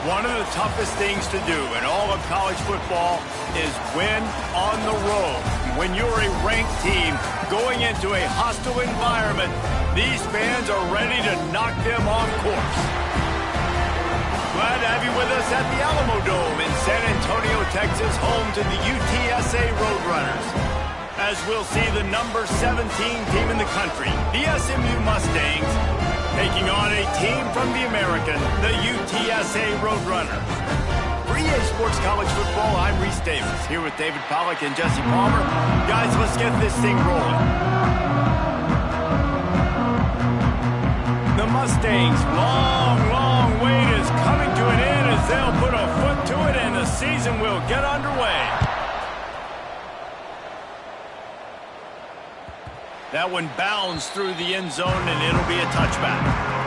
One of the toughest things to do in all of college football is win on the road. When you're a ranked team going into a hostile environment, these fans are ready to knock them on course. Glad to have you with us at the Alamo Dome in San Antonio, Texas, home to the UTSA Roadrunners. As we'll see the number 17 team in the country, the SMU Mustangs, taking on a team from the American, the UTSA Roadrunners. For EA Sports College Football, I'm Reese Davis, here with David Pollack and Jesse Palmer. Guys, let's get this thing rolling. The Mustangs' long wait is coming to an end as they'll put a foot to it and the season will get underway. That one bounds through the end zone, and it'll be a touchback.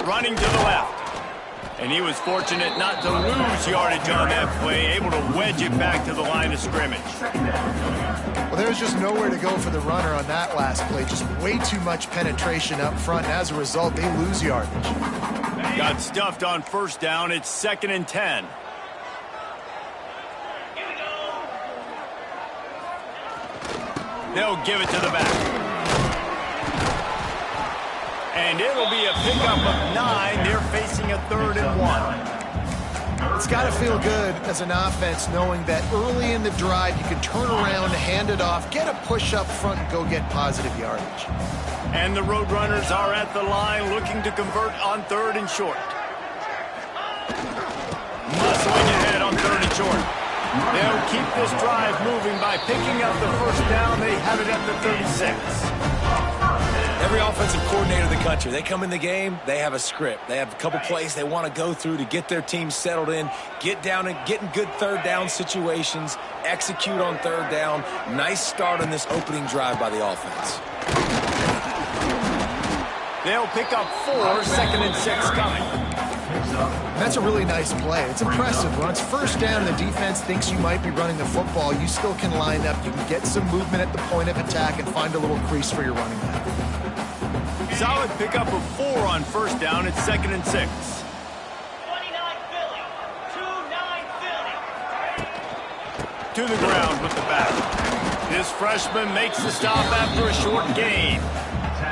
Running to the left. And he was fortunate not to lose yardage on that play, able to wedge it back to the line of scrimmage. Well, there was just nowhere to go for the runner on that last play. Just way too much penetration up front, and as a result, they lose yardage. Got stuffed on first down. It's 2nd and 10. They'll give it to the back. And it'll be a pickup of 9. They're facing a 3rd and 1. It's got to feel good as an offense knowing that early in the drive you can turn around, hand it off, get a push up front, and go get positive yardage. And the Roadrunners are at the line looking to convert on 3rd and short. Muscling ahead on 3rd and short. They'll keep this drive moving by picking up the first down. They have it at the 36. Every offensive coordinator in the country, they come in the game, they have a script. They have a couple plays they want to go through to get their team settled in, get down and get in good 3rd down situations, execute on 3rd down. Nice start on this opening drive by the offense. They'll pick up 4, 2nd and 6 coming. That's a really nice play. It's impressive. When it's first down and the defense thinks you might be running the football, you still can line up. You can get some movement at the point of attack and find a little crease for your running back. Solid pickup of 4 on first down. It's 2nd and 6. 29 Philly. 29 Philly. To the ground with the back. This freshman makes the stop after a short gain.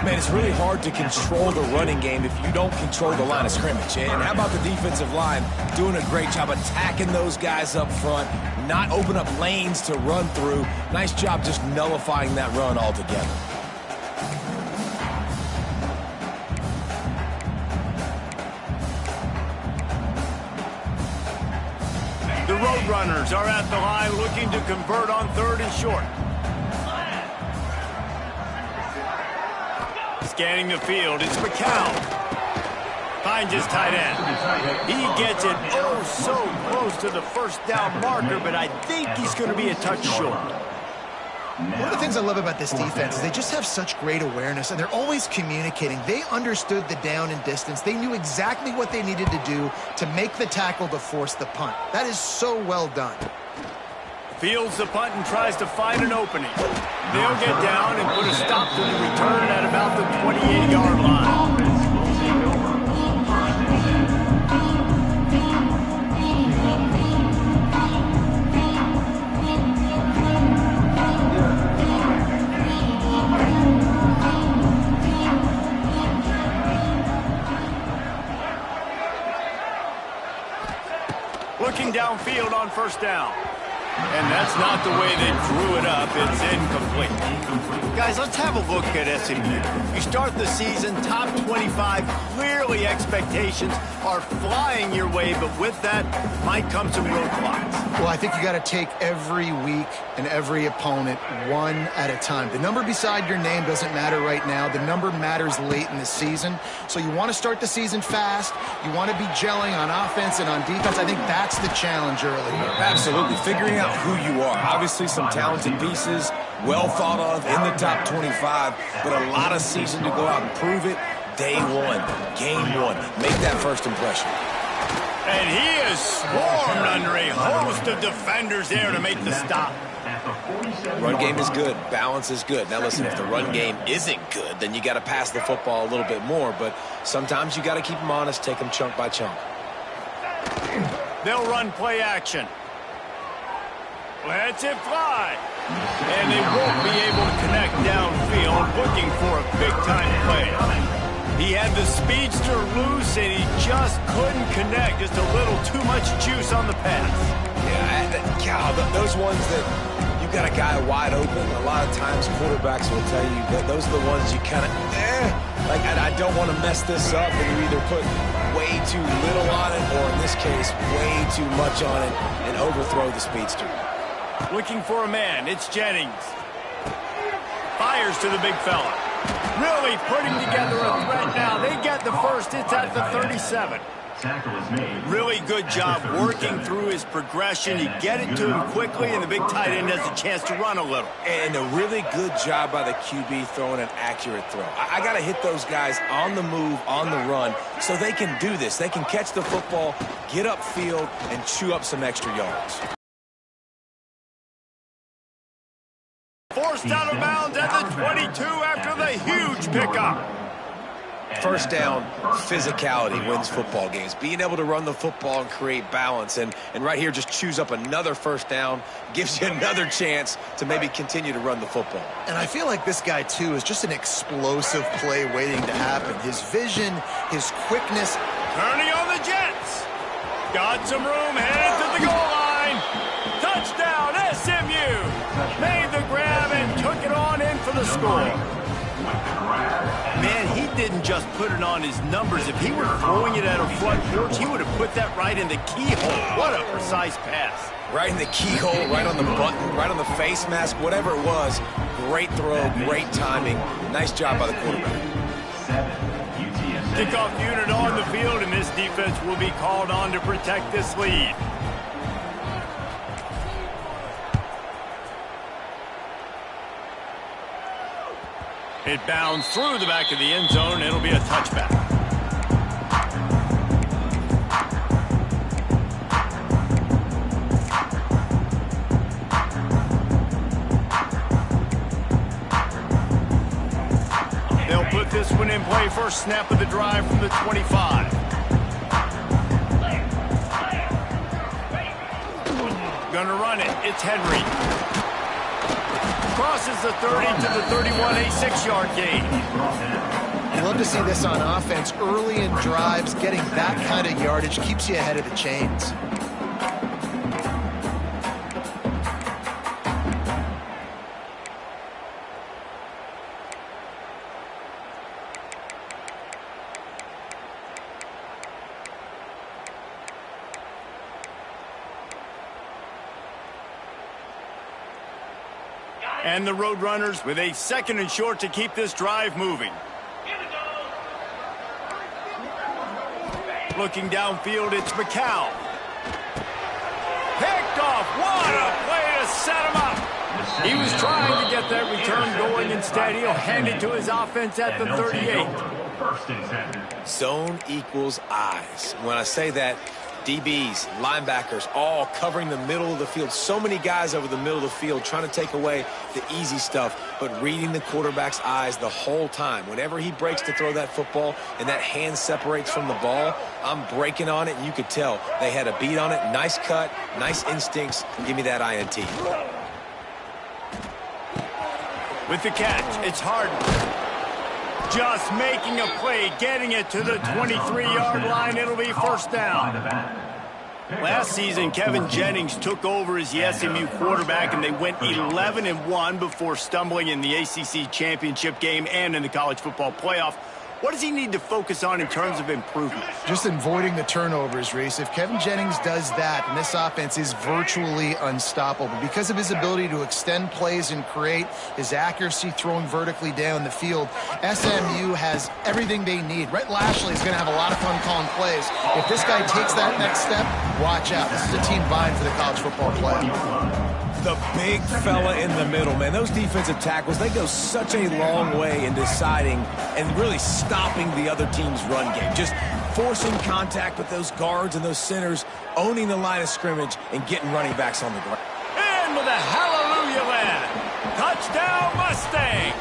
Man, it's really hard to control the running game if you don't control the line of scrimmage. And how about the defensive line doing a great job attacking those guys up front, not open up lanes to run through. Nice job just nullifying that run altogether. The Roadrunners are at the line looking to convert on 3rd and short. Scanning the field, it's McCown. Finds his tight end. He gets it oh so close to the first down marker, but I think he's going to be a touch short. One of the things I love about this defense is they just have such great awareness, and they're always communicating. They understood the down and distance. They knew exactly what they needed to do to make the tackle to force the punt. That is so well done. Fields the punt and tries to find an opening. They'll get down and put a stop to the return at about the 28-yard line. Looking downfield on first down. And that's not the way they drew it up. It's incomplete. Guys, let's have a look at SMU. You start the season top 25. Clearly expectations are flying your way, but with that might come some roadblocks. Well, I think you got to take every week and every opponent one at a time. The number beside your name doesn't matter right now. The number matters late in the season. So you want to start the season fast. You want to be gelling on offense and on defense. I think that's the challenge early here. Absolutely. Figuring out who you are. Obviously some talented pieces, well thought of in the top 25, but a lot of season to go out and prove it. Day one, game one. Make that first impression. And he is swarmed under a host of defenders there to make the stop. Run game is good. Balance is good. Now listen, if the run game isn't good, then you got to pass the football a little bit more, but sometimes you got to keep them honest, take them chunk by chunk. They'll run play action. Lets it fly. And they won't be able to connect downfield, looking for a big-time play. He had the speedster loose, and he just couldn't connect. Just a little too much juice on the pass. Yeah, those ones that you got a guy wide open, a lot of times quarterbacks will tell you that those are the ones you kind of, like I don't want to mess this up, and you either put way too little on it, or in this case, way too much on it, and overthrow the speedster. Looking for a man. It's Jennings. Fires to the big fella. Really putting together a threat now. They get the first. It's at the 37. Really good job working through his progression. You get it to him quickly, and the big tight end has a chance to run a little. And a really good job by the QB throwing an accurate throw. I got to hit those guys on the move, on the run, so they can do this. They can catch the football, get upfield, and chew up some extra yards. Forced out of bounds at the 22 after the huge pickup. First down, physicality wins football games. Being able to run the football and create balance. And right here, just chews up another first down, gives you another chance to maybe continue to run the football. And I feel like this guy, too, is just an explosive play waiting to happen. His vision, his quickness. Turning on the Jets. Got some room, headed to the goal line. Touchdown, SMU. Made the grab and took it on in for the score. Man, he didn't just put it on his numbers. If he were throwing it at a front porch, he would have put that right in the keyhole. What a precise pass. Right in the keyhole, right on the button, right on the face mask, whatever it was. Great throw, great timing. Nice job by the quarterback. Kickoff unit on the field, and this defense will be called on to protect this lead. It bounds through the back of the end zone. It'll be a touchback. They'll put this one in play. First snap of the drive from the 25. Gonna run it. It's Henry. Crosses the 30 to the 31, a 6-yard gain. You love to see this on offense. Early in drives, getting that kind of yardage keeps you ahead of the chains. And the Roadrunners with a 2nd and short to keep this drive moving. Looking downfield, it's Ncaa. Picked off. What a play to set him up. He was trying to get that return going. Instead, he'll hand it to his offense at the 38. Zone equals eyes. When I say that, DBs, linebackers, all covering the middle of the field. So many guys over the middle of the field trying to take away the easy stuff, but reading the quarterback's eyes the whole time. Whenever he breaks to throw that football and that hand separates from the ball, I'm breaking on it, and you could tell they had a beat on it. Nice cut, nice instincts. Give me that INT. With the catch, it's Harden. Just making a play, getting it to the 23-yard line. It'll be first down. Last season, Kevin Jennings took over as the SMU quarterback, and they went 11-1 before stumbling in the ACC championship game and in the college football playoff. What does he need to focus on in terms of improvement? Just avoiding the turnovers, Reese. If Kevin Jennings does that, and this offense is virtually unstoppable because of his ability to extend plays and create, his accuracy throwing vertically down the field, SMU has everything they need. Rhett Lashley is going to have a lot of fun calling plays. If this guy takes that next step, watch out. This is a team vying for the college football playoff. The big fella in the middle, man. Those defensive tackles, they go such a long way in deciding and really stopping the other team's run game. Just forcing contact with those guards and those centers, owning the line of scrimmage, and getting running backs on the ground. And with a hallelujah land. Touchdown Mustangs!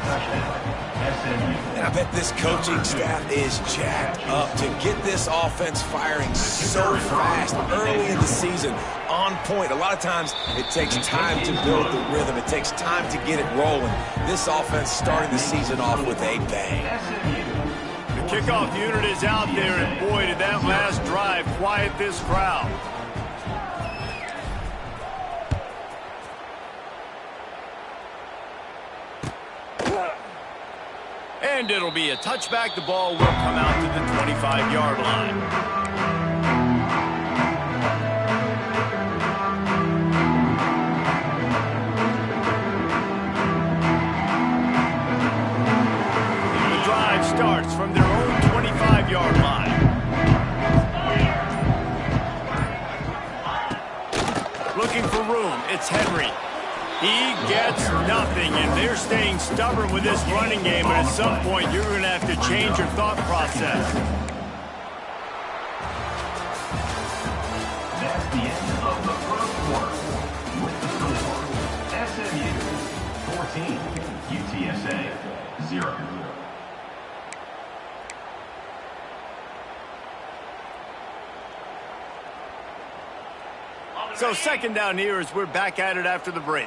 And I bet this coaching staff is jacked up to get this offense firing so fast early in the season, on point. A lot of times it takes time to build the rhythm. It takes time to get it rolling. This offense starting the season off with a bang. The kickoff unit is out there, and boy, did that last drive quiet this crowd. And it'll be a touchback. The ball will come out to the 25-yard line. The drive starts from their own 25-yard line. Looking for room. It's Henry. He gets nothing, and they're staying stubborn with this running game, and at some point you're going to have to change your thought process. That's the end of the first quarter. With the score, SMU 14, UTSA 0. So second down here as we're back at it after the break.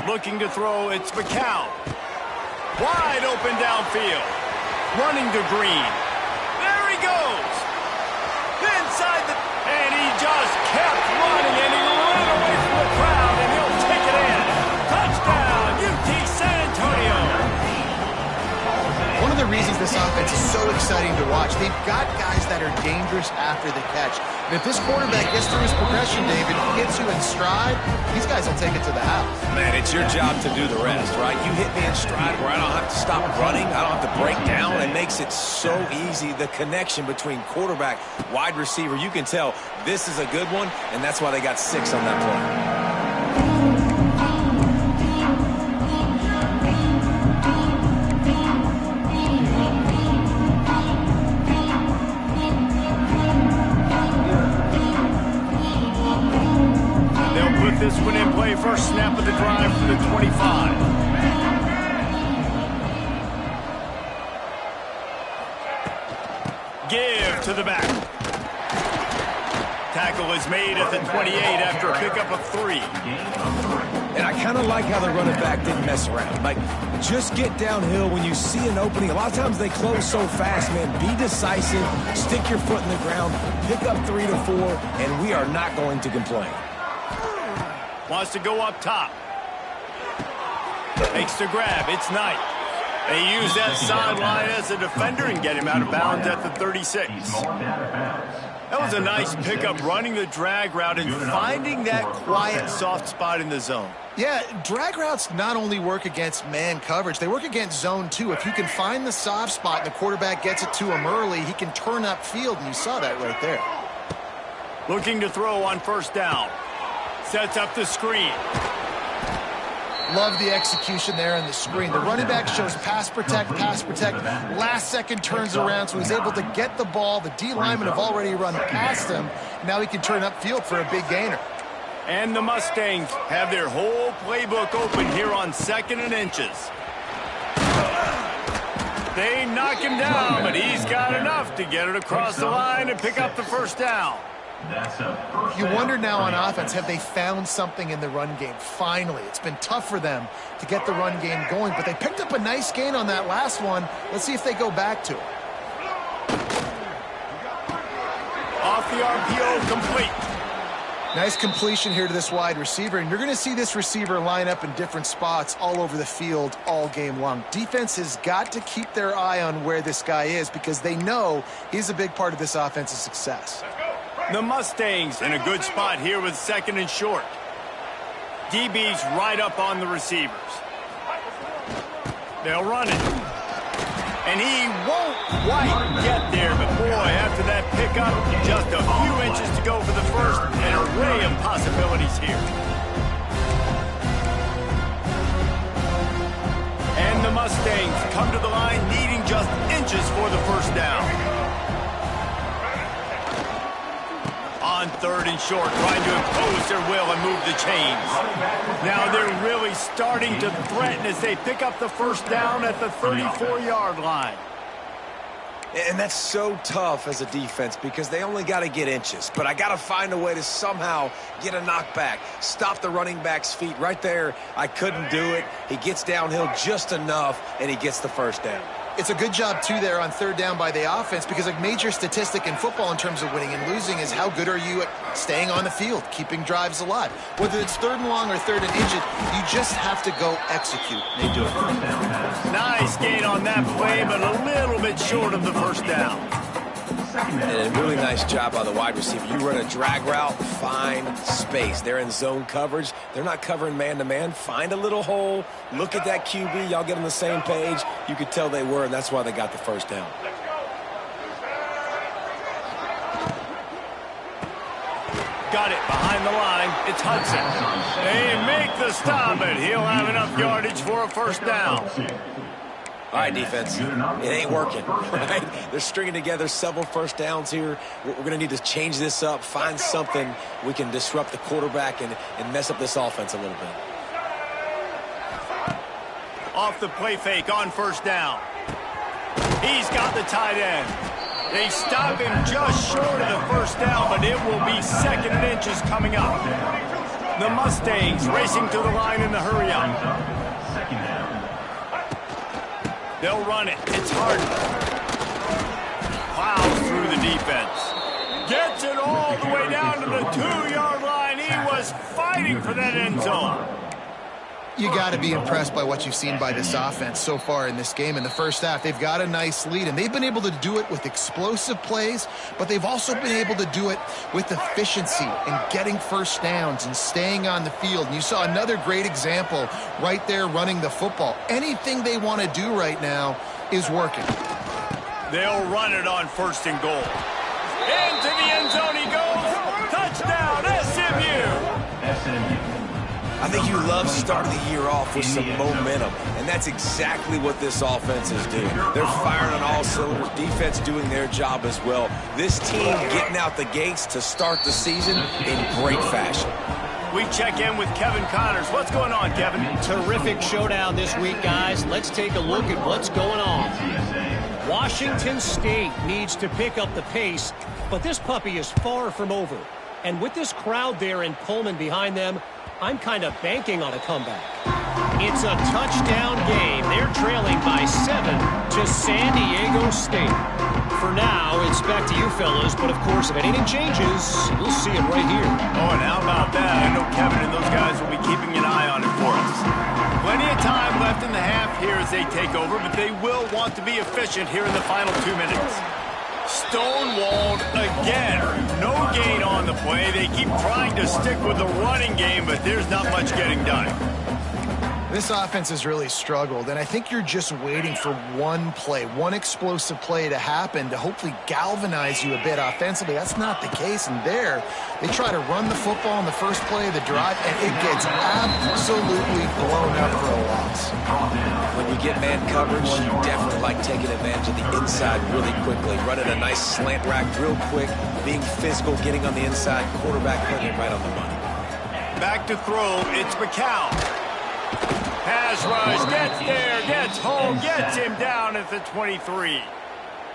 Looking to throw, it's Ncaa. Wide open downfield. Running to Green. There he goes. Inside the... And he just kept running, and he ran away from the crowd, and he'll take it in. Touchdown, UT San Antonio. One of the reasons this offense is so exciting to watch, they've got guys that are dangerous after the catch. And if this quarterback gets through his progression, David, gets you in stride, these guys will take it to the house. Man, it's your job to do the rest, right? You hit me in stride where I don't have to stop running. I don't have to break down. It makes it so easy. The connection between quarterback, wide receiver, you can tell this is a good one, and that's why they got 6 on that play. This one in play, first snap of the drive for the 25. Give to the back. Tackle is made at the 28 after a pickup of 3. And I kind of like how the running back didn't mess around. Like, just get downhill when you see an opening. A lot of times they close so fast, man. Be decisive, stick your foot in the ground, pick up 3 to 4, and we are not going to complain. Wants to go up top. Makes the grab. It's Knight. They use that sideline as a defender and get him out of bounds at the 36. That was a nice pickup, running the drag route and finding that quiet, soft spot in the zone. Yeah, drag routes not only work against man coverage, they work against zone too. If you can find the soft spot and the quarterback gets it to him early, he can turn upfield, and you saw that right there. Looking to throw on first down. Sets up the screen. Love the execution there in the screen. The running back shows pass protect, last second turns around, so he's able to get the ball. The D linemen have already run past him. Now he can turn upfield for a big gainer. And the Mustangs have their whole playbook open here on 2nd and inches. They knock him down, but he's got enough to get it across the line and pick up the first down. That's a first You down wonder now for on the offense, have they found something in the run game? Finally, it's been tough for them to get the run game going, but they picked up a nice gain on that last one. Let's see if they go back to it. Off the RPO, complete. Nice completion here to this wide receiver, and you're going to see this receiver line up in different spots all over the field all game long. Defense has got to keep their eye on where this guy is because they know he's a big part of this offense's success. The Mustangs in a good spot here with 2nd and short. DB's right up on the receivers. They'll run it. And he won't quite get there, but boy, after that pickup, just a few inches to go for the first. An array of possibilities here. And the Mustangs come to the line needing just inches for the first down. On 3rd and short, trying to impose their will and move the chains. Now they're really starting to threaten as they pick up the first down at the 34-yard line. And that's so tough as a defense because they only got to get inches. But I got to find a way to somehow get a knockback, stop the running back's feet. Right there, I couldn't do it. He gets downhill just enough, and he gets the first down. It's a good job, too, there on 3rd down by the offense because a major statistic in football in terms of winning and losing is how good are you at staying on the field, keeping drives alive. Whether it's 3rd and long or 3rd and inches, you just have to go execute. They do it. Nice gain on that play, but a little bit short of the first down. And a really nice job by the wide receiver. You run a drag route, find space. They're in zone coverage. They're not covering man-to-man. Find a little hole. Look at that QB. Y'all get on the same page. You could tell they were, and that's why they got the first down. Got it behind the line. It's Hudson. They make the stop, and he'll have enough yardage for a first down. All right, defense, it ain't working, right? They're stringing together several first downs here. We're going to need to change this up, find something we can disrupt the quarterback and mess up this offense a little bit. Off the play fake on first down. He's got the tight end. They stop him just short of the first down, but it will be 2nd and inches coming up. The Mustangs racing to the line in the hurry-up. They'll run it. It's Harden. Plows through the defense. Gets it all the way down to the 2-yard line. He was fighting for that end zone. You got to be impressed by what you've seen by this offense so far in this game. In the first half, they've got a nice lead, and they've been able to do it with explosive plays, but they've also been able to do it with efficiency and getting first downs and staying on the field. And you saw another great example right there running the football. Anything they want to do right now is working. They'll run it on 1st and goal. Into the end zone he goes. Touchdown, SMU. I think you love starting the year off with some momentum, and that's exactly what this offense is doing. They're firing on all cylinders, defense doing their job as well. This team getting out the gates to start the season in great fashion. We check in with Kevin Connors. What's going on, Kevin? Terrific showdown this week, guys. Let's take a look at what's going on. Washington State needs to pick up the pace, but this puppy is far from over. And with this crowd there in Pullman behind them, I'm kind of banking on a comeback. It's a touchdown game. They're trailing by 7 to San Diego State. For now, it's back to you fellas, but of course, if anything changes, we'll see it right here. Oh, and how about that? I know Kevin and those guys will be keeping an eye on it for us. Plenty of time left in the half here as they take over, but they will want to be efficient here in the final 2 minutes. Stonewalled again. No gain on the play. They keep trying to stick with the running game, but there's not much getting done. This offense has really struggled, and I think you're just waiting for one play, one explosive play to happen to hopefully galvanize you a bit offensively. That's not the case, and there, they try to run the football in the first play of the drive, and it gets absolutely blown up for a loss. When you get man coverage, you definitely like taking advantage of the inside really quickly, running a nice slant rack real quick, being physical, getting on the inside, quarterback putting it right on the money. Back to throw, it's McCown. Pass rush, gets there, gets home, gets him down at the 23.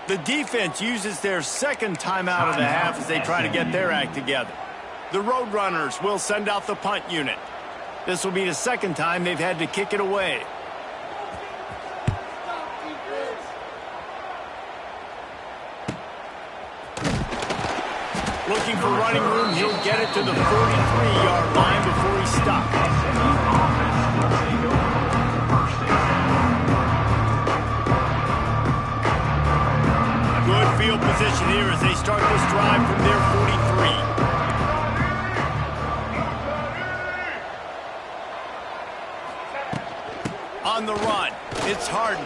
The defense uses their second timeout of the half as they try to get their act together. The Roadrunners will send out the punt unit. This will be the second time they've had to kick it away. Looking for running room, he'll get it to the 43-yard line before he stops. Good field position here as they start this drive from their 43. On the run, it's Harden.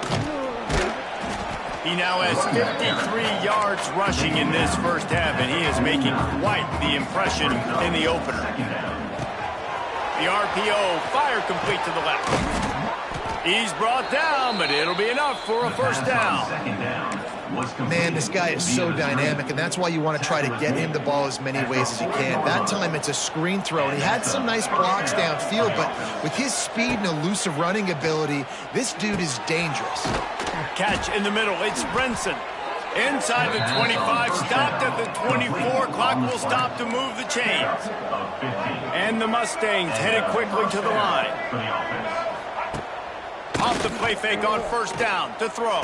He now has 53 yards rushing in this first half, and he is making quite the impression in the opener. The RPO, fire complete to the left. He's brought down, but it'll be enough for a first down. Man, this guy is so dynamic, and that's why you want to try to get him the ball as many ways as you can. That time, it's a screen throw, and he had some nice blocks downfield, but with his speed and elusive running ability, this dude is dangerous. Catch in the middle. It's Brinson. Inside the 25, stopped at the 24. Clock will stop to move the chains. And the Mustangs headed quickly to the line. Off the play fake on first down to throw.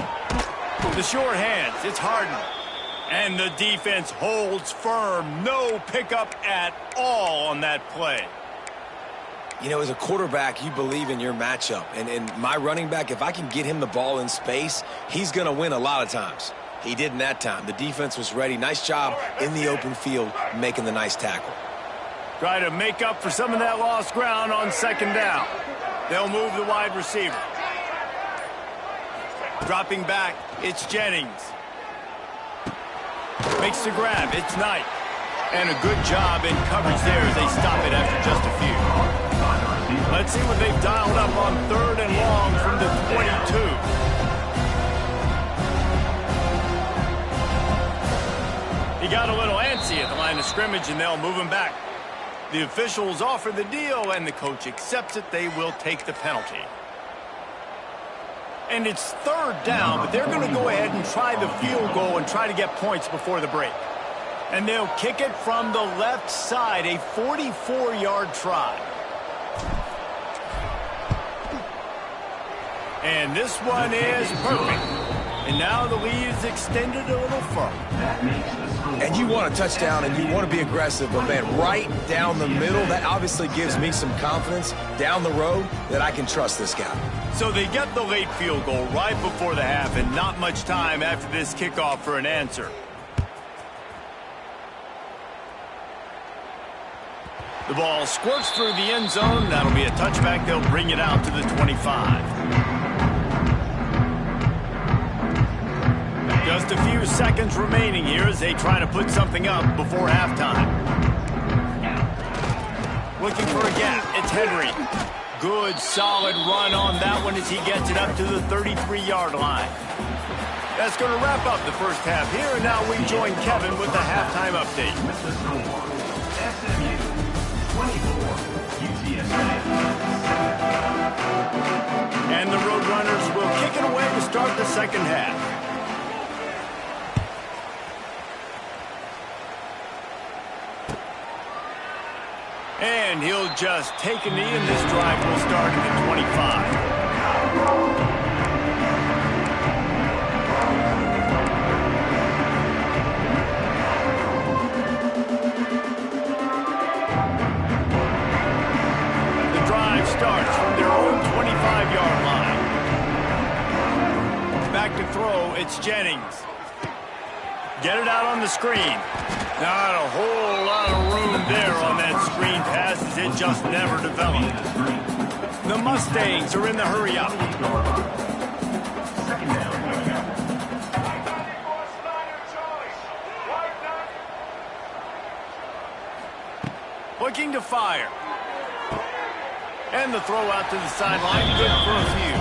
The short hands, it's Harden. And the defense holds firm. No pickup at all on that play. You know, as a quarterback, you believe in your matchup. And my running back, if I can get him the ball in space, he's going to win a lot of times. He didn't that time. The defense was ready. Nice job in the open field making the nice tackle. Try to make up for some of that lost ground on second down. They'll move the wide receiver. Dropping back, it's Jennings. Makes the grab, it's Knight. And a good job in coverage there as they stop it after just a few. Let's see what they've dialed up on third and long from the 22. He got a little antsy at the line of scrimmage, and they'll move him back. The officials offer the deal, and the coach accepts it. They will take the penalty. And it's third down, but they're going to go ahead and try the field goal and try to get points before the break. And they'll kick it from the left side, a 44-yard try. And this one is perfect. And now the lead is extended a little further. And you want a touchdown and you want to be aggressive, but man, right down the middle, that obviously gives me some confidence down the road that I can trust this guy. So they get the late field goal right before the half, and not much time after this kickoff for an answer. The ball squirts through the end zone. That'll be a touchback. They'll bring it out to the 25. Just a few seconds remaining here as they try to put something up before halftime. Looking for a gap. It's Henry. Good, solid run on that one as he gets it up to the 33-yard line. That's going to wrap up the first half here, and now we join Kevin with the halftime update. SMU 24, UTSA. And the Roadrunners will kick it away to start the second half. And he'll just take a knee, and this drive will start at the 25. The drive starts from their own 25-yard line. Back to throw, it's Jennings. Get it out on the screen. Not a whole lot of room there on that screen pass as it just never developed. The Mustangs are in the hurry-up. Looking to fire. And the throw out to the sideline, good for a few.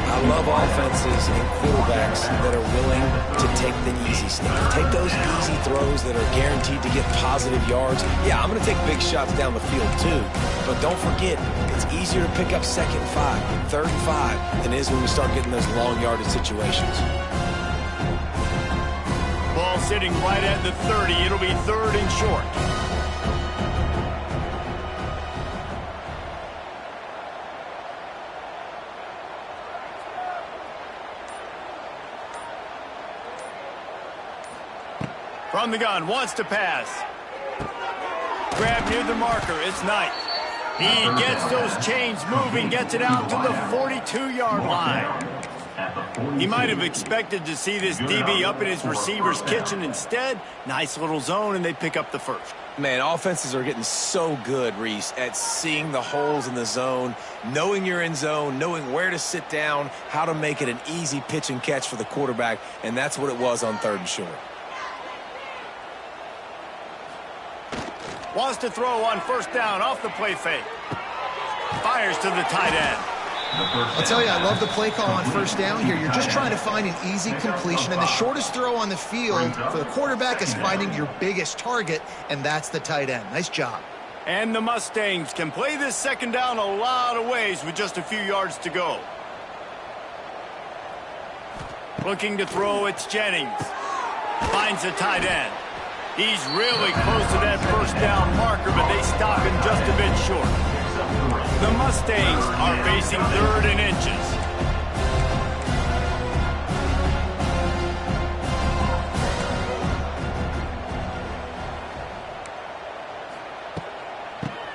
I love offenses and quarterbacks that are willing to take the easy stuff. Take those easy throws that are guaranteed to get positive yards. Yeah, I'm going to take big shots down the field too. But don't forget, it's easier to pick up second and 5, third and 5 than it is when we start getting those long yardage situations. ball sitting right at the 30. It'll be 3rd and short. From the gun, wants to pass. Grab near the marker, it's Knight. He gets those chains moving, gets it out to the 42-yard line. He might have expected to see this DB up in his receiver's kitchen. Instead, nice little zone, and they pick up the first. Man, offenses are getting so good, Reese, at seeing the holes in the zone, knowing you're in zone, knowing where to sit down, how to make it an easy pitch and catch for the quarterback, and that's what it was on 3rd and short. Wants to throw on 1st down off the play fake. Fires to the tight end. I'll tell you, I love the play call on 1st down here. You're just trying to find an easy completion, and the shortest throw on the field for the quarterback is finding your biggest target, and that's the tight end. Nice job. And the Mustangs can play this 2nd down a lot of ways with just a few yards to go. Looking to throw, it's Jennings. Finds the tight end. He's really close to that 1st down marker, but they stop him just a bit short. The Mustangs are facing 3rd and inches.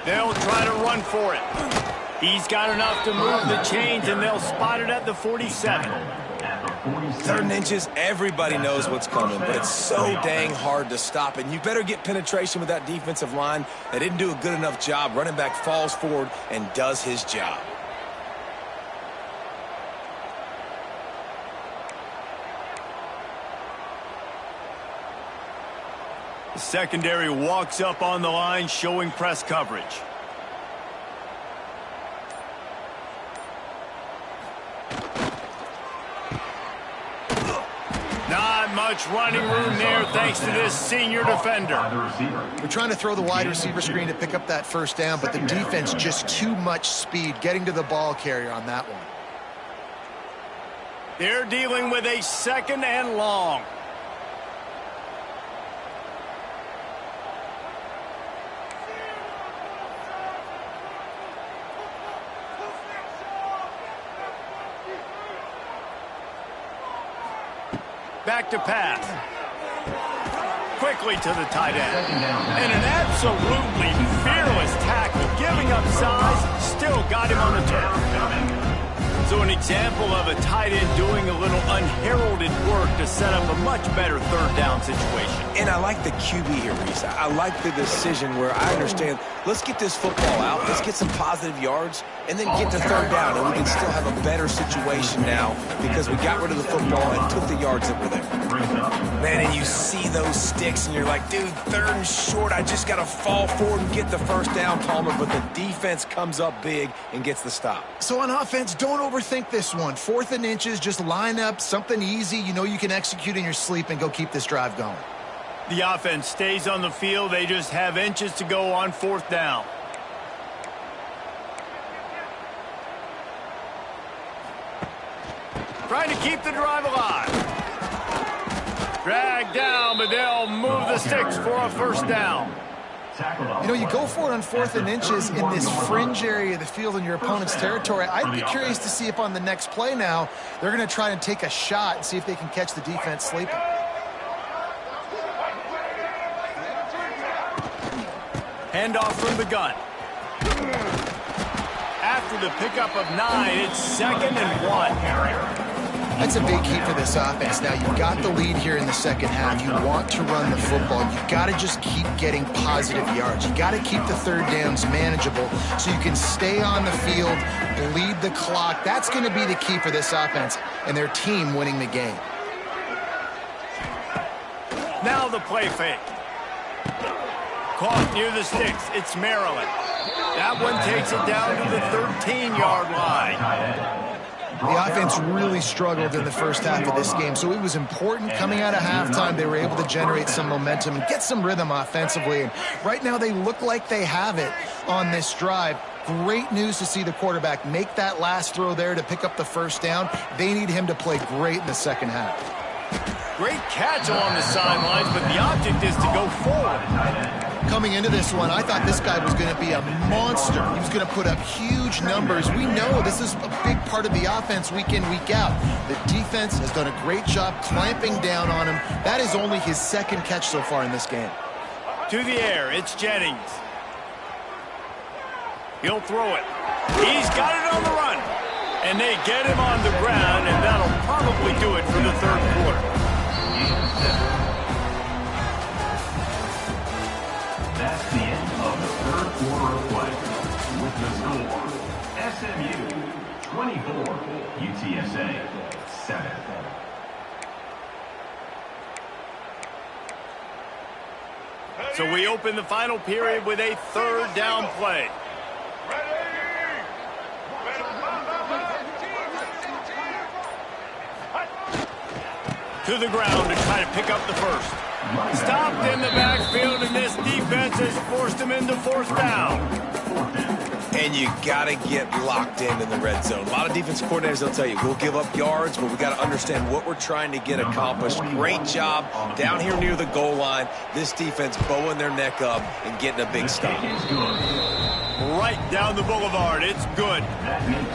They'll try to run for it. He's got enough to move the chains, and they'll spot it at the 47. 3rd and inches, everybody knows what's coming, but it's so dang hard to stop. And you better get penetration with that defensive line. They didn't do a good enough job. Running back falls forward and does his job. The secondary walks up on the line, showing press coverage. Not much running room there thanks to this senior defender. We're trying to throw the wide receiver screen to pick up that 1st down, but the defense just too much speed getting to the ball carrier on that one. They're dealing with a 2nd and long. Back to pass. Quickly to the tight end. And an absolutely fearless tackle, giving up size, still got him on the turf. So an example of a tight end doing a little unheralded work to set up a much better 3rd down situation. And I like the QB here, Reese. I like the decision where I understand, let's get this football out, let's get some positive yards, and then get to 3rd down, and we can still have a better situation now because we got rid of the football and took the yards that were there. Man, and you see those sticks, and you're like, dude, 3rd and short, I just got to fall forward and get the 1st down, Palmer, but the defense comes up big and gets the stop. So on offense, don't overthink this one. 4th and inches, just line up something easy you know you can execute in your sleep and go keep this drive going. The offense stays on the field. They just have inches to go on 4th down. Trying to keep the drive alive. Dragged down, but they'll move the sticks for a 1st down. You know, you go for it on 4th and inches in this fringe area of the field in your opponent's territory. I'd be curious to see if on the next play now, they're going to try and take a shot and see if they can catch the defense sleeping. Handoff from the gun. After the pickup of 9, it's 2nd and 1. That's a big key for this offense. Now, you've got the lead here in the 2nd half. You want to run the football. You've got to just keep getting positive yards. You've got to keep the 3rd downs manageable so you can stay on the field, bleed the clock. That's going to be the key for this offense and their team winning the game. Now the play fake. Caught near the sticks. It's Maryland. That one takes it down to the 13-yard line. The offense really struggled in the 1st half of this game, so it was important coming out of halftime. They were able to generate some momentum and get some rhythm offensively. And right now they look like they have it on this drive. Great news to see the quarterback make that last throw there to pick up the 1st down. They need him to play great in the 2nd half. Great catch along the sidelines, but the object is to go forward. Coming into this one, I thought this guy was going to be a monster. He was going to put up huge numbers. We know this is a big part of the offense week in, week out. The defense has done a great job clamping down on him. That is only his second catch so far in this game. To the air, it's Jennings. He'll throw it. He's got it on the run. And they get him on the ground, and that'll probably do it for the third quarter. That's the end of the third quarter of play. With the score, SMU 24, UTSA 7. So we open the final period with a third down play. To the ground to try to pick up the first. Stopped in the backfield, and this defense has forced him into fourth down. And you got to get locked in the red zone. A lot of defensive coordinators, they'll tell you, we'll give up yards, but we got to understand what we're trying to get accomplished. Great job down here near the goal line. This defense bowing their neck up and getting a big stop. Right down the boulevard. It's good.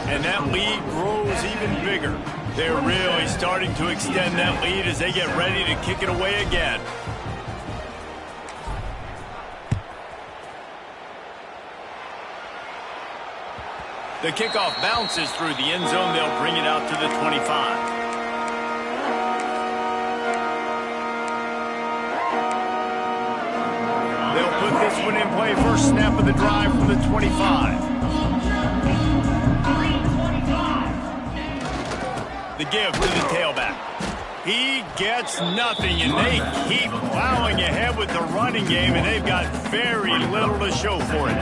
And that lead grows even bigger. They're really starting to extend that lead as they get ready to kick it away again. The kickoff bounces through the end zone. They'll bring it out to the 25. They'll put this one in play. First snap of the drive from the 25. The give to the tailback. He gets nothing, and they keep plowing ahead with the running game, and they've got very little to show for it.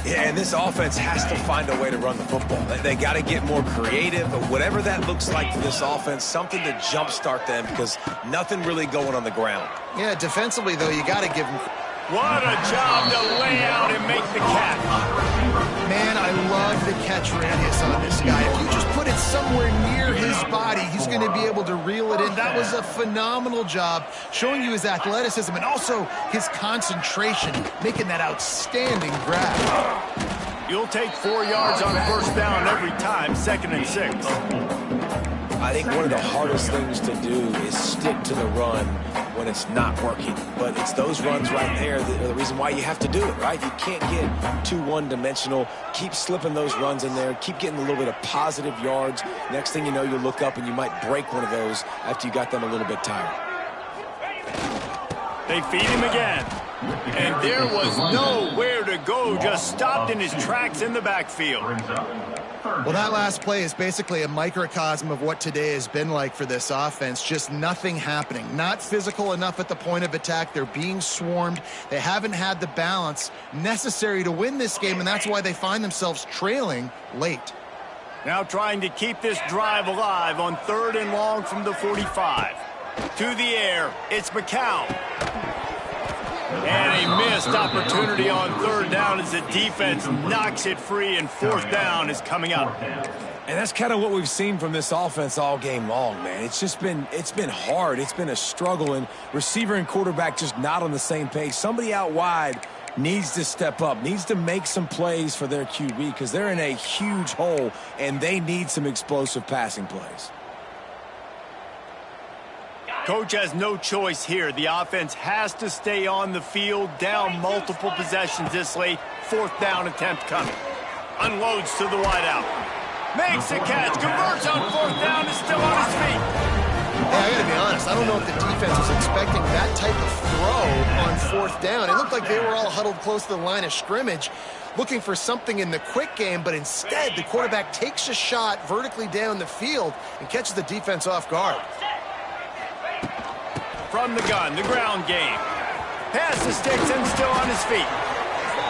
Yeah, and this offense has to find a way to run the football. They got to get more creative, but whatever that looks like for this offense, something to jumpstart them because nothing really going on the ground. Yeah, defensively, though, you got to give him... What a job to lay out and make the catch. Man, I love the catch radius on this guy. If you just put it somewhere near his body, he's going to be able to reel it in. That was a phenomenal job, showing you his athleticism and also his concentration, making that outstanding grab. You'll take 4 yards on first down every time, 2nd and 6. I think one of the hardest things to do is stick to the run when it's not working. But it's those runs right there that are the reason why you have to do it, right? You can't get too one-dimensional. Keep slipping those runs in there. Keep getting a little bit of positive yards. Next thing you know, you look up and you might break one of those after you got them a little bit tired. They feed him again. And there was nowhere to go. Just stopped in his tracks in the backfield. Well, that last play is basically a microcosm of what today has been like for this offense. Just nothing happening. Not physical enough at the point of attack. They're being swarmed. They haven't had the balance necessary to win this game, and that's why they find themselves trailing late. Now trying to keep this drive alive on 3rd and long from the 45. To the air, it's Ncaa. And a missed opportunity on 3rd down as the defense knocks it free, and 4th down is coming up. And that's kind of what we've seen from this offense all game long, man. It's been hard. It's been a struggle, and receiver and quarterback just not on the same page. Somebody out wide needs to step up, needs to make some plays for their QB because they're in a huge hole, and they need some explosive passing plays. Coach has no choice here. The offense has to stay on the field, down multiple possessions this late. 4th down attempt coming. Unloads to the wideout. Makes a catch, converts on 4th down, is still on his feet. Hey, I gotta be honest, I don't know if the defense was expecting that type of throw on 4th down. It looked like they were all huddled close to the line of scrimmage, looking for something in the quick game, but instead the quarterback takes a shot vertically down the field and catches the defense off guard. From the gun, the ground game. Pass the sticks and still on his feet.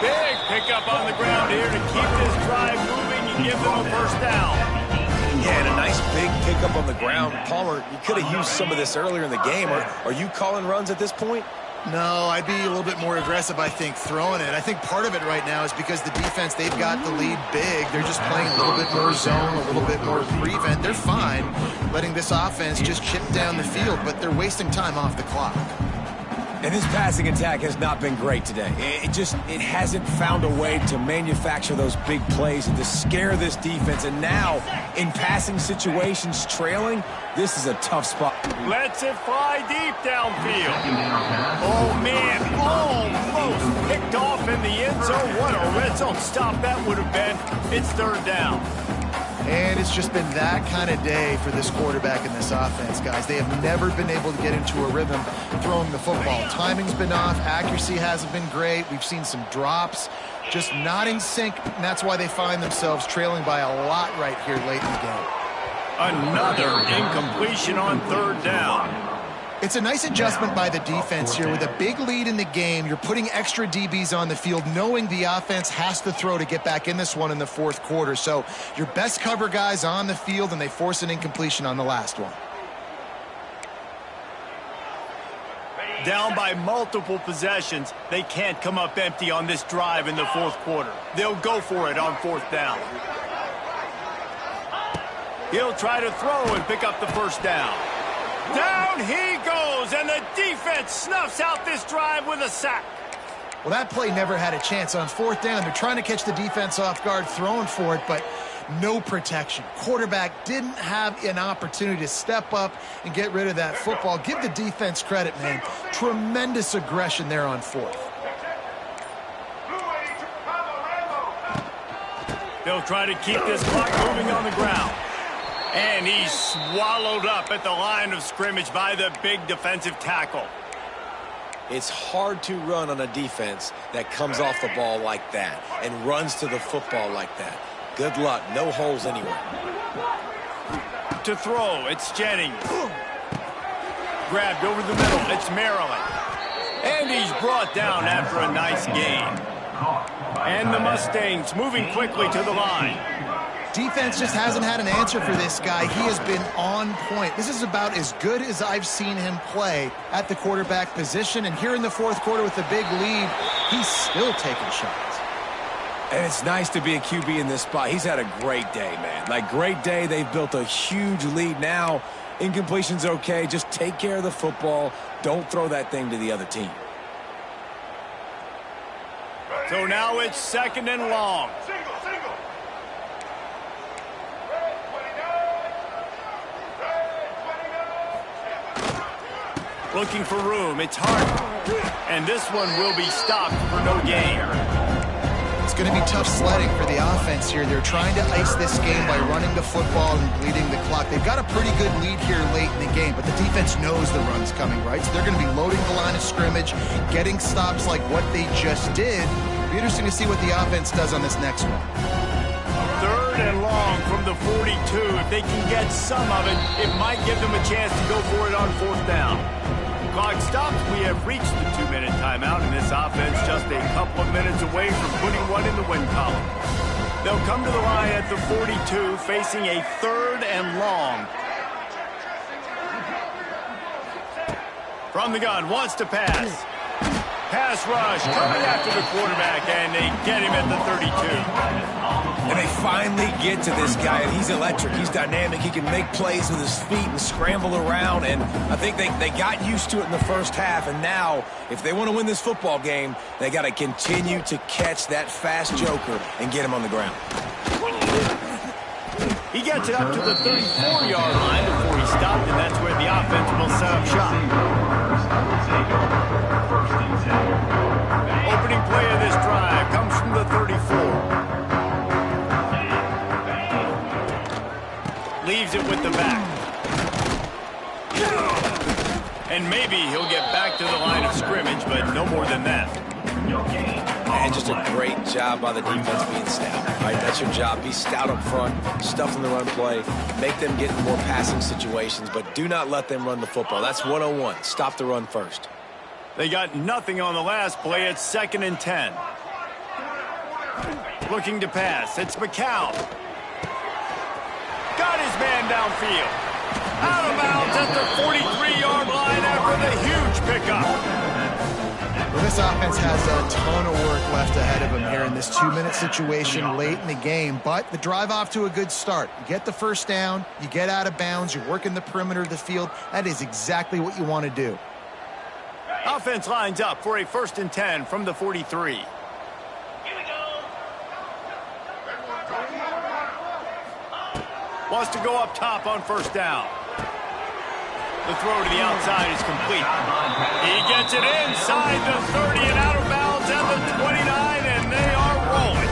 Big pickup on the ground here to keep this drive moving and give them a first down. Yeah, and a nice big pickup on the ground. Palmer, you could have used some of this earlier in the game. Are you calling runs at this point? No, I'd be a little bit more aggressive, I think, throwing it. I think part of it right now is because the defense, they've got the lead big. They're just playing a little bit more zone, a little bit more prevent. They're fine letting this offense just chip down the field, but they're wasting time off the clock. And this passing attack has not been great today. It hasn't found a way to manufacture those big plays and to scare this defense. And now, in passing situations, trailing, this is a tough spot. Lets it fly deep downfield. Oh, man, almost picked off in the end zone. What a red zone stop that would have been. It's third down. And it's just been that kind of day for this quarterback and this offense, guys. They have never been able to get into a rhythm throwing the football. Timing's been off. Accuracy hasn't been great. We've seen some drops. Just not in sync, and that's why they find themselves trailing by a lot right here late in the game. Another incompletion on third down. It's a nice adjustment by the defense here. With a big lead in the game, you're putting extra DBs on the field, knowing the offense has to throw to get back in this one in the fourth quarter. So your best cover guys on the field, and they force an incompletion on the last one. Down by multiple possessions, they can't come up empty on this drive in the fourth quarter. They'll go for it on fourth down. He'll try to throw and pick up the first down. Down he goes, and the defense snuffs out this drive with a sack. Well, that play never had a chance. On fourth down, they're trying to catch the defense off guard, throwing for it, but no protection. Quarterback didn't have an opportunity to step up and get rid of that football. Give the defense credit, man. Tremendous aggression there on fourth. They'll try to keep this clock moving on the ground. And he's swallowed up at the line of scrimmage by the big defensive tackle. It's hard to run on a defense that comes off the ball like that and runs to the football like that. Good luck. No holes anywhere. To throw, it's Jennings. Grabbed over the middle, it's Maryland. And he's brought down after a nice gain. And the Mustangs moving quickly to the line. Defense just hasn't had an answer for this guy. He has been on point. This is about as good as I've seen him play at the quarterback position. And here in the fourth quarter with the big lead, he's still taking shots. And it's nice to be a QB in this spot. He's had a great day, man. Like, great day. They've built a huge lead now. Incompletion's okay. Just take care of the football. Don't throw that thing to the other team. So now it's second and long. Looking for room. It's hard. And this one will be stopped for no gain. It's going to be tough sledding for the offense here. They're trying to ice this game by running the football and bleeding the clock. They've got a pretty good lead here late in the game, but the defense knows the run's coming, right? So they're going to be loading the line of scrimmage, getting stops like what they just did. It'll be interesting to see what the offense does on this next one. Third and long from the 42. If they can get some of it, it might give them a chance to go for it on fourth down. Clock stops. We have reached the 2-minute timeout, and this offense just a couple of minutes away from putting one in the win column. They'll come to the line at the 42, facing a third and long. From the gun, wants to pass. Pass rush, coming after the quarterback, and they get him at the 32. And they finally get to this guy, and he's electric. He's dynamic. He can make plays with his feet and scramble around, and I think they got used to it in the first half, and now, if they want to win this football game, they got to continue to catch that fast joker and get him on the ground. He gets it up to the 34-yard line before he stopped, and that's where the offense will set up shop. Opening play of this drive comes from the 34. Leaves it with the back. And maybe he'll get back to the line of scrimmage, but no more than that. And just a great job by the defense being stout. Right, that's your job. Be stout up front, stuff in the run play, make them get in more passing situations, but do not let them run the football. That's 101. Stop the run first. They got nothing on the last play. It's 2nd and 10. Looking to pass. It's Ncaa. Got his man downfield. Out of bounds at the 43-yard line after the huge pickup. this offense has a ton of work left ahead of them here in this 2-minute situation late in the game, but the drive off to a good start. You get the first down, you get out of bounds, you're working the perimeter of the field. That is exactly what you want to do. Offense lines up for a 1st and 10 from the 43. Wants to go up top on 1st down. The throw to the outside is complete. He gets it inside the 30 and out of bounds at the 29, and they are rolling.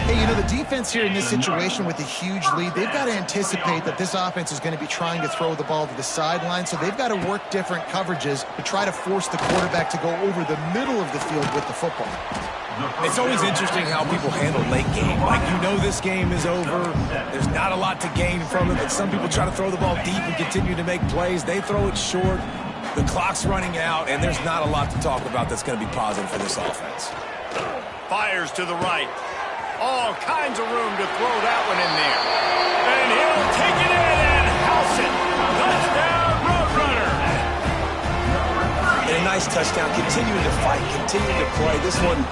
Hey, you know, the defense here in this situation with a huge lead, they've got to anticipate that this offense is going to be trying to throw the ball to the sideline, so they've got to work different coverages to try to force the quarterback to go over the middle of the field with the football. It's always interesting how people handle late game. Like, you know this game is over. There's not a lot to gain from it, but some people try to throw the ball deep and continue to make plays. They throw it short. The clock's running out, and there's not a lot to talk about that's going to be positive for this offense. Fires to the right. All kinds of room to throw that one in there. And he'll take it in and house it. Touchdown, Roadrunner. And a nice touchdown, continuing to fight, continuing to play. This one,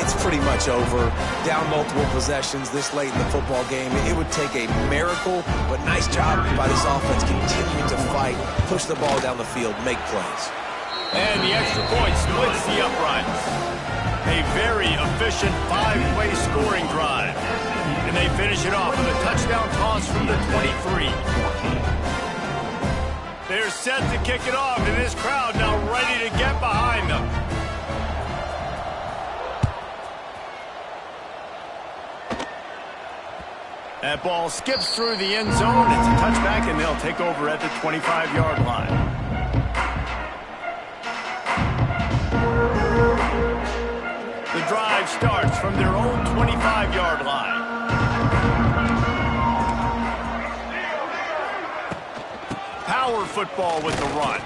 it's pretty much over. Down multiple possessions this late in the football game. It would take a miracle, but nice job by this offense continuing to fight, push the ball down the field, make plays. And the extra point splits the uprights. A very efficient 5-play scoring drive. And they finish it off with a touchdown toss from the 23. They're set to kick it off, and this crowd now ready to get behind them. That ball skips through the end zone. It's a touchback, and they'll take over at the 25-yard line. The drive starts from their own 25-yard line. Power football with the run.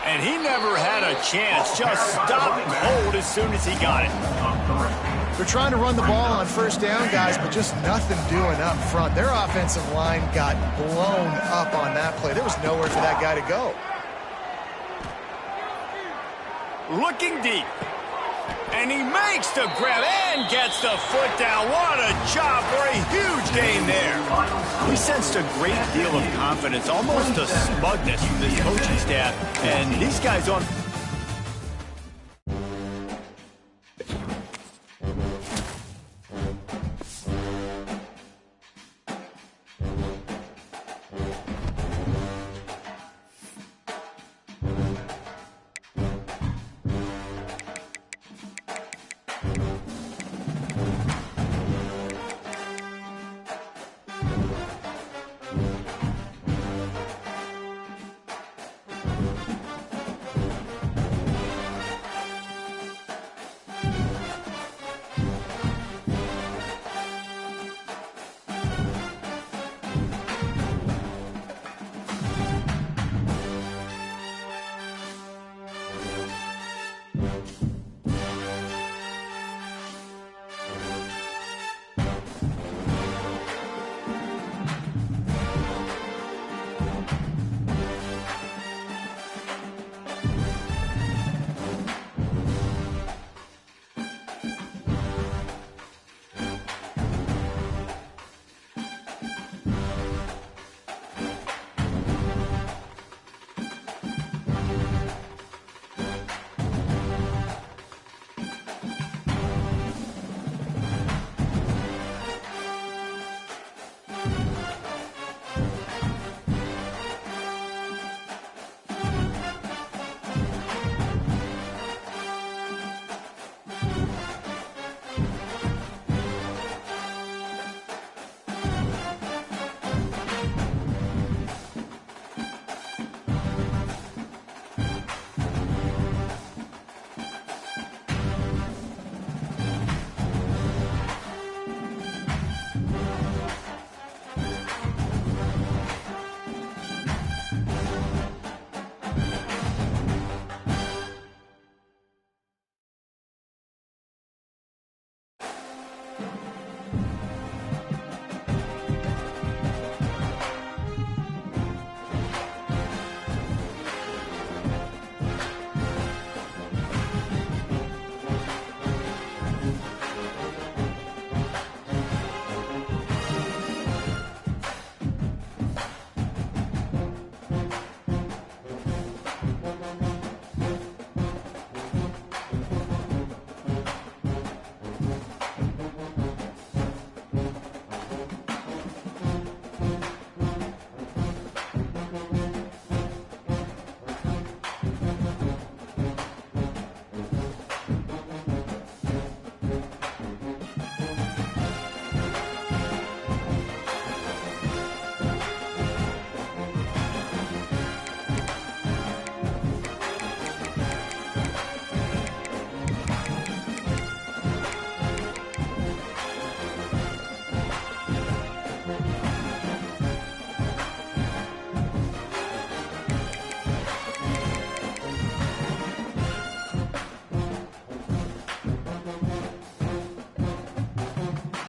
And he never had a chance. Just stopped cold as soon as he got it. They're trying to run the ball on 1st down, guys, but just nothing doing up front. Their offensive line got blown up on that play. There was nowhere for that guy to go. Looking deep. And he makes the grab and gets the foot down. What a job for a huge gain there. We sensed a great deal of confidence, almost a smugness from this coaching staff. And these guys on